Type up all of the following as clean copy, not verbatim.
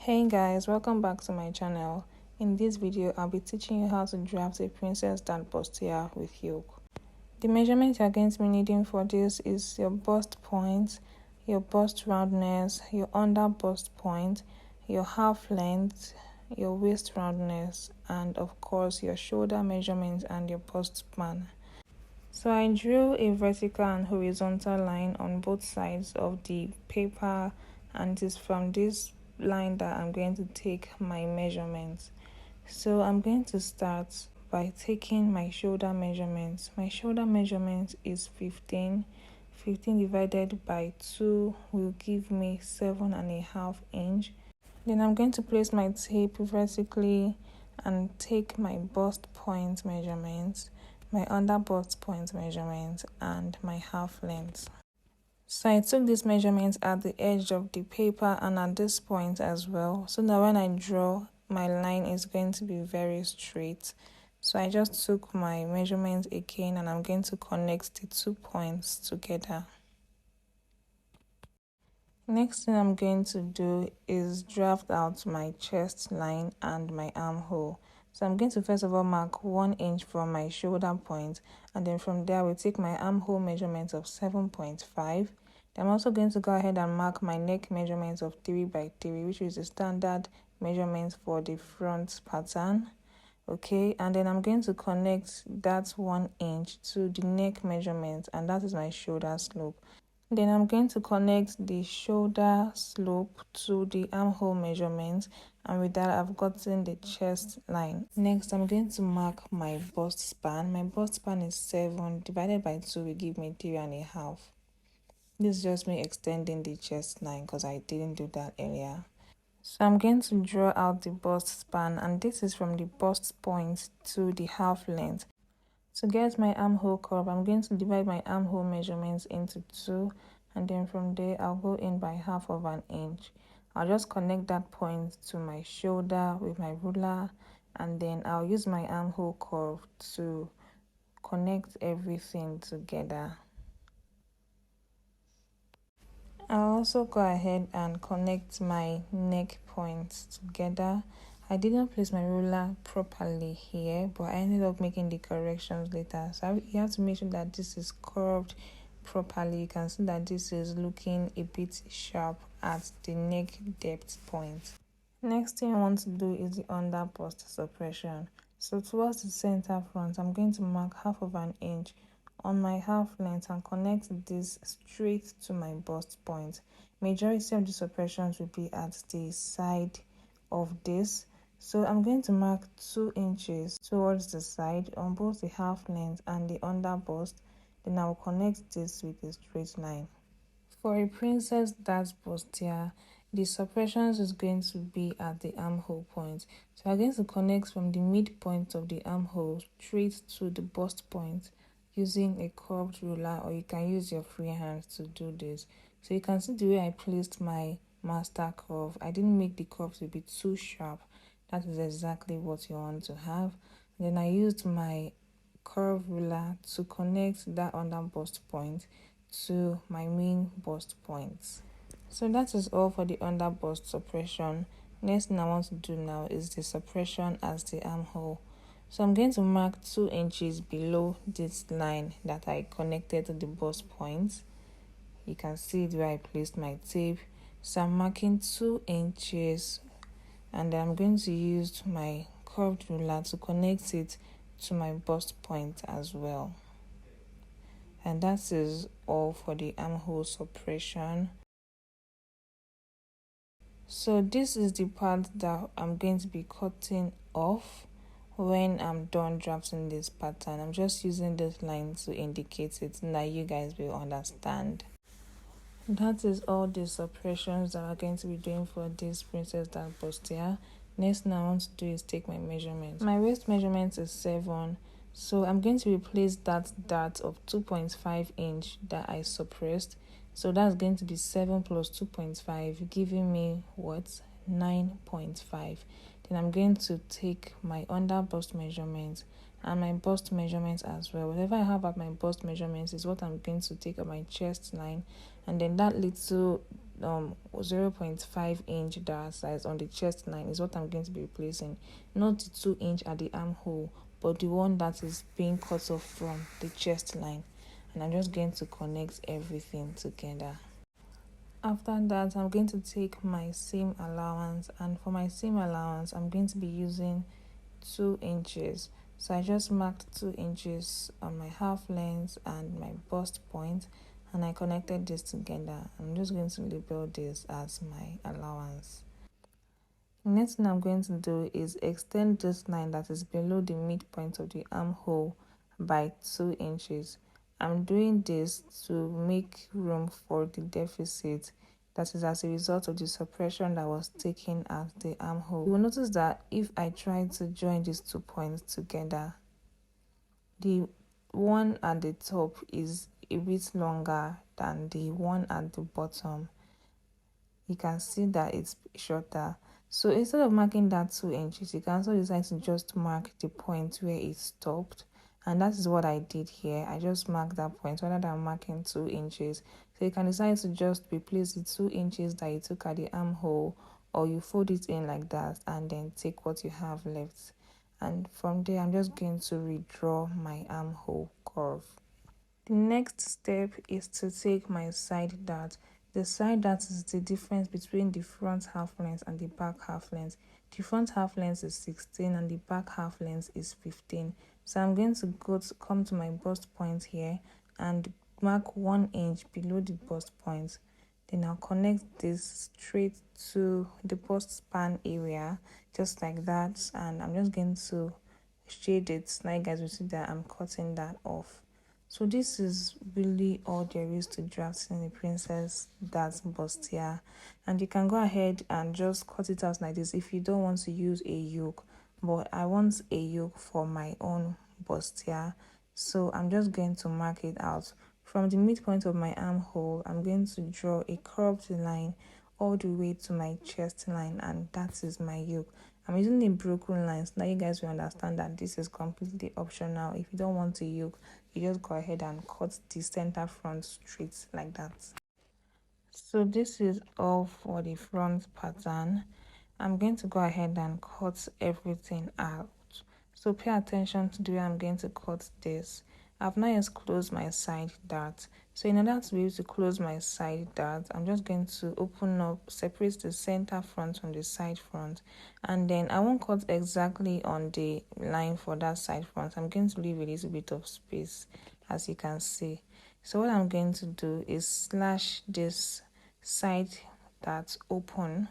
Hey guys, welcome back to my channel. In this video, I'll be teaching you how to draft a princess dart bustier with yoke. The measurements you're going to be needing for this is your bust point, your bust roundness, your under bust point, your half length, your waist roundness, and of course your shoulder measurements and your bust span. So I drew a vertical and horizontal line on both sides of the paper, and it's from this line that I'm going to take my measurements. So I'm going to start by taking my shoulder measurements. My shoulder measurement is 15. 15 divided by 2 will give me 7.5 inch. Then I'm going to place my tape vertically and take my bust point measurements, my under bust point measurement, and my half length. So I took these measurements at the edge of the paper and at this point as well, so that when I draw, my line is going to be very straight. So I just took my measurements again and I'm going to connect the 2 points together. Next thing I'm going to do is draft out my chest line and my armhole. So I'm going to first of all mark 1 inch from my shoulder point, and then from there we'll take my armhole measurement of 7.5. I'm also going to go ahead and mark my neck measurement of 3 by 3, which is the standard measurement for the front pattern. Okay, and then I'm going to connect that 1 inch to the neck measurement, and that is my shoulder slope. Then I'm going to connect the shoulder slope to the armhole measurement, and with that I've gotten the chest line. Next, I'm going to mark my bust span. My bust span is 7 divided by 2 will give me 3.5. This is just me extending the chest line because I didn't do that earlier. So I'm going to draw out the bust span, and this is from the bust point to the half length. To get my armhole curve, I'm going to divide my armhole measurements into 2, and then from there I'll go in by 1/2 inch. I'll just connect that point to my shoulder with my ruler, and then I'll use my armhole curve to connect everything together. I'll also go ahead and connect my neck points together. I didn't place my ruler properly here, but I ended up making the corrections later. So you have to make sure that this is curved properly. You can see that this is looking a bit sharp at the neck depth point. Next thing I want to do is the under bust suppression. So towards the center front, I'm going to mark 1/2 inch on my half length and connect this straight to my bust point. Majority of the suppressions will be at the side of this. So I'm going to mark 2 inches towards the side on both the half length and the under bust. Then I'll connect this with a straight line. For a princess dart bustier, the suppressions is going to be at the armhole point. So I'm going to connect from the midpoint of the armhole straight to the bust point using a curved ruler, or you can use your free hand to do this. So you can see the way I placed my master curve. I didn't make the curve to be too sharp. That is exactly what you want to have. And then I used my curve ruler to connect that under bust point to my main bust points. So that is all for the under bust suppression. Next thing I want to do now is the suppression as the armhole. So I'm going to mark 2 inches below this line that I connected to the bust point. You can see where I placed my tape. So I'm marking 2 inches, and I'm going to use my curved ruler to connect it to my bust point as well. And that is all for the armhole suppression. So this is the part that I'm going to be cutting off when I'm done drafting this pattern. I'm just using this line to indicate it, so that you guys will understand. That is all the suppressions that I'm going to be doing for this princess dart bustier. Next thing I want to do is take my measurements. My waist measurement is 7, so I'm going to replace that dart of 2.5 inch that I suppressed. So that's going to be 7 plus 2.5, giving me what? 9.5. Then I'm going to take my under bust measurement and my bust measurements as well. Whatever I have at my bust measurements is what I'm going to take at my chest line, and then that little 0.5 inch dart size on the chest line is what I'm going to be replacing, not the 2 inch at the armhole, but the one that is being cut off from the chest line. And I'm just going to connect everything together. After that, I'm going to take my seam allowance, and for my seam allowance I'm going to be using 2 inches. So I just marked 2 inches on my half length and my bust point, and I connected this together. I'm just going to label this as my allowance. The next thing I'm going to do is extend this line that is below the midpoint of the armhole by 2 inches. I'm doing this to make room for the deficit that is as a result of the suppression that was taken at the armhole. You will notice that if I try to join these 2 points together, the one at the top is a bit longer than the one at the bottom. You can see that it's shorter. So instead of marking that 2 inches, you can also decide to just mark the point where it stopped. And that is what I did here. I just marked that point rather than marking 2 inches. So you can decide to just replace the 2 inches that you took at the armhole, or you fold it in like that and then take what you have left. And from there, I'm just going to redraw my armhole curve. The next step is to take my side dart. The side dart is the difference between the front half length and the back half length. The front half length is 16 and the back half length is 15. So I'm going to come to my bust point here and mark 1 inch below the bust point. Then I'll connect this straight to the bust span area, just like that. And I'm just going to shade it. Now you guys will see that I'm cutting that off. So this is really all there is to drafting the princess dart bustier, and you can go ahead and just cut it out like this if you don't want to use a yoke. But I want a yoke for my own bustier, so I'm just going to mark it out. From the midpoint of my armhole, I'm going to draw a curved line all the way to my chest line, and that is my yoke. I'm using a broken line so now you guys will understand that this is completely optional. If you don't want a yoke, you just go ahead and cut the center front straight like that. So this is all for the front pattern. I'm going to go ahead and cut everything out. So pay attention to the way I'm going to cut this. I've now just closed my side dart. So in order to be able to close my side dart, I'm just going to open up, separate the center front from the side front, and then I won't cut exactly on the line for that side front. I'm going to leave a little bit of space, as you can see. So what I'm going to do is slash this side dart open.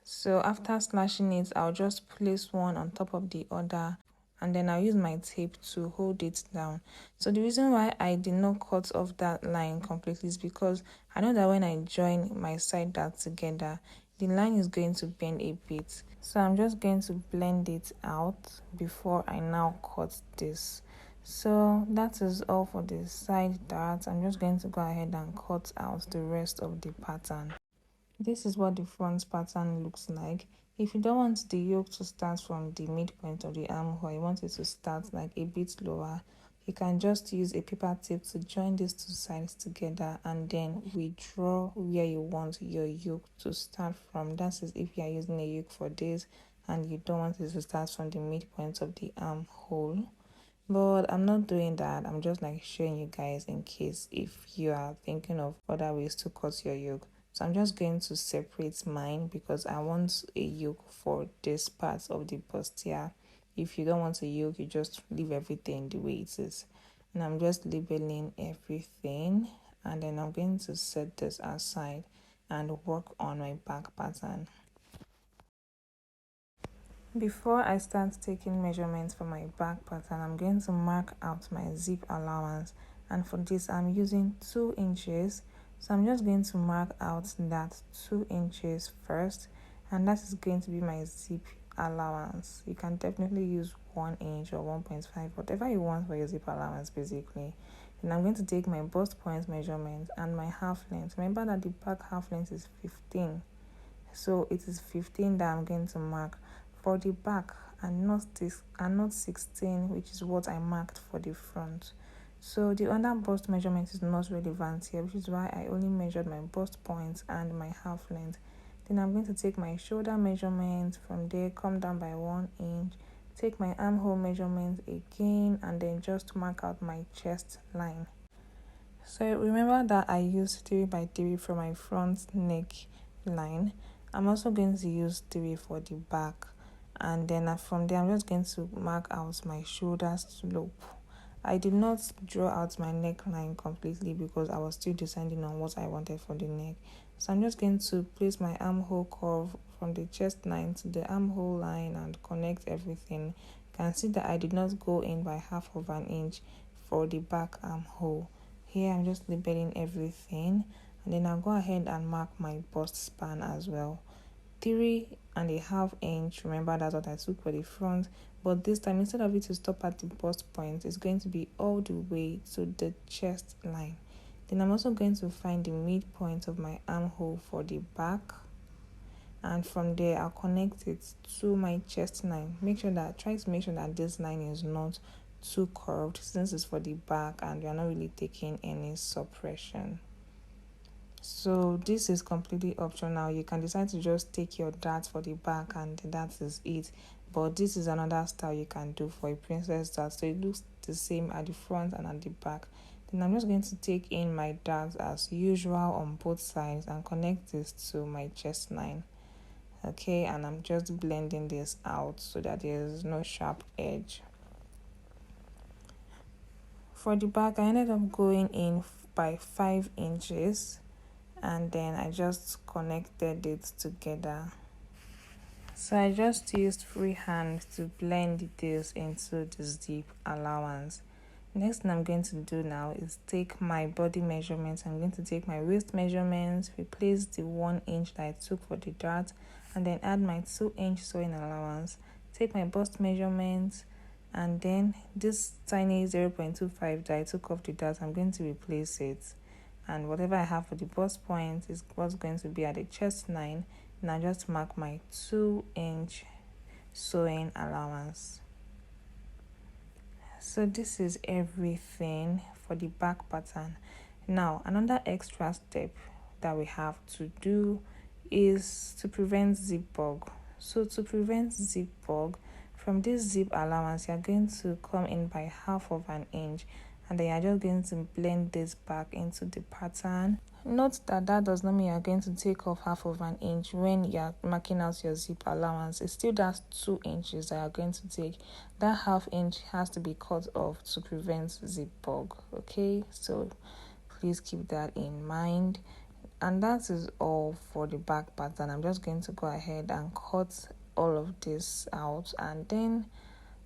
So after slashing it, I'll just place one on top of the other, and then I'll use my tape to hold it down. So the reason why I did not cut off that line completely is because I know that when I join my side dart together, the line is going to bend a bit. So I'm just going to blend it out before I now cut this. So that is all for the side dart. I'm just going to go ahead and cut out the rest of the pattern. This is what the front pattern looks like. If you don't want the yoke to start from the midpoint of the armhole, you want it to start like a bit lower, you can just use a paper tape to join these 2 sides together and then withdraw where you want your yoke to start from. That is if you are using a yoke for this and you don't want it to start from the midpoint of the armhole. But I'm not doing that. I'm just like showing you guys in case if you are thinking of other ways to cut your yoke. So I'm just going to separate mine because I want a yoke for this part of the bustier. If you don't want a yoke, you just leave everything the way it is. And I'm just labeling everything, and then I'm going to set this aside and work on my back pattern. Before I start taking measurements for my back pattern, I'm going to mark out my zip allowance, and for this I'm using 2 inches. So I'm just going to mark out that 2 inches first, and that is going to be my zip allowance. You can definitely use 1 inch or 1.5, whatever you want for your zip allowance basically. Then I'm going to take my bust point measurement and my half length. Remember that the back half length is 15. so it is 15 that I'm going to mark for the back, and not 16, which is what I marked for the front. So the under bust measurement is not relevant here, which is why I only measured my bust points and my half length. Then I'm going to take my shoulder measurement, from there come down by 1 inch, take my armhole measurement again, and then just mark out my chest line. So remember that I used 3 by 3 for my front neck line. I'm also going to use 3 for the back, and then from there I'm just going to mark out my shoulder slope. I did not draw out my neckline completely because I was still deciding on what I wanted for the neck. So I'm just going to place my armhole curve from the chest line to the armhole line and connect everything. You can see that I did not go in by half of an inch for the back armhole. Here I'm just labeling everything, and then I'll go ahead and mark my bust span as well. 3.5 inch, remember that's what I took for the front, but this time instead of it to stop at the bust point, it's going to be all the way to the chest line. Then I'm also going to find the midpoint of my armhole for the back, and from there I'll connect it to my chest line. Try to make sure that this line is not too curved, since it's for the back and we are not really taking any suppression. So this is completely optional. You can decide to just take your dart for the back and that is it, but this is another style you can do for a princess dart, so it looks the same at the front and at the back. Then I'm just going to take in my dart as usual on both sides and connect this to my chest line. Okay, and I'm just blending this out so that there is no sharp edge. For the back, I ended up going in by 5 inches, and then I just connected it together. So I just used freehand to blend this into the zip allowance. Next thing I'm going to do now is take my body measurements. I'm going to take my waist measurements, replace the 1 inch that I took for the dart, and then add my 2 inch sewing allowance. Take my bust measurements, and then this tiny 0.25 that I took off the dart, I'm going to replace it. And whatever I have for the bust point is what's going to be at the chest line, and I just mark my 2 inch sewing allowance. So this is everything for the back pattern. Now another extra step that we have to do is to prevent zip bug. So to prevent zip bug, from this zip allowance you're going to come in by half of an inch, and then you're just going to blend this back into the pattern. Note that does not mean you're going to take off half of an inch when you're marking out your zip allowance. It's still that 2 inches that you're going to take. That half inch has to be cut off to prevent zip bug. Okay, so please keep that in mind. And that is all for the back pattern. I'm just going to go ahead and cut all of this out, and then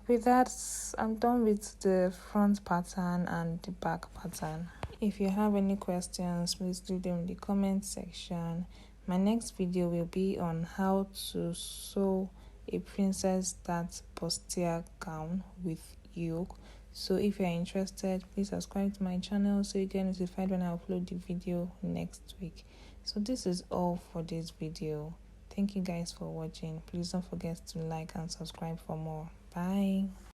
with that I'm done with the front pattern and the back pattern. If you have any questions, please leave them in the comment section. My next video will be on how to sew a princess dart bustier gown with yoke. So if you are interested, please subscribe to my channel so you get notified when I upload the video next week. So this is all for this video. Thank you guys for watching. Please don't forget to like and subscribe for more. Bye.